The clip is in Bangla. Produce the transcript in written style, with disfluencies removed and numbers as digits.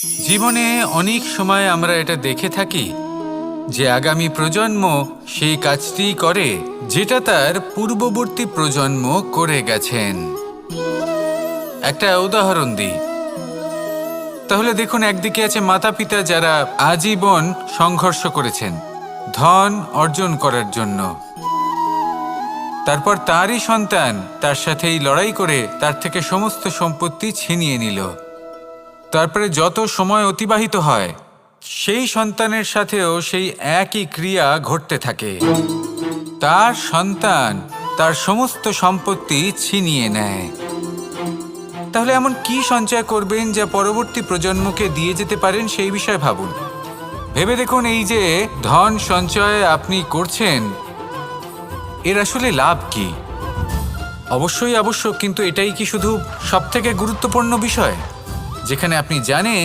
জীবনে অনেক সময় আমরা এটা দেখে থাকি যে আগামী প্রজন্ম সেই কাজটি করে যেটা তার পূর্ববর্তী প্রজন্ম করে গেছেন। একটা উদাহরণ দিই। তাহলে দেখুন, একদিকে আছে মাতা পিতা যারা আজীবন সংঘর্ষ করেছেন ধন অর্জন করার জন্য। তারপর তারই সন্তান তার সাথেই লড়াই করে তার থেকে সমস্ত সম্পত্তি ছিনিয়ে নিল। তারপরে যত সময় অতিবাহিত হয় সেই সন্তানের সাথেও সেই একই ক্রিয়া ঘটতে থাকে। তার সন্তান তার সমস্ত সম্পত্তি ছিনিয়ে নেয়। তাহলে এমন কি সঞ্চয় করবেন যা পরবর্তী প্রজন্মকে দিয়ে যেতে পারেন সেই বিষয়ে ভাবুন। ভেবে দেখুন, এই যে ধন সঞ্চয় আপনি করছেন এর আসলে লাভ কি? অবশ্যই আবশ্যক, কিন্তু এটাই কি শুধু সবথেকে গুরুত্বপূর্ণ বিষয় যেখানে আপনি জানেন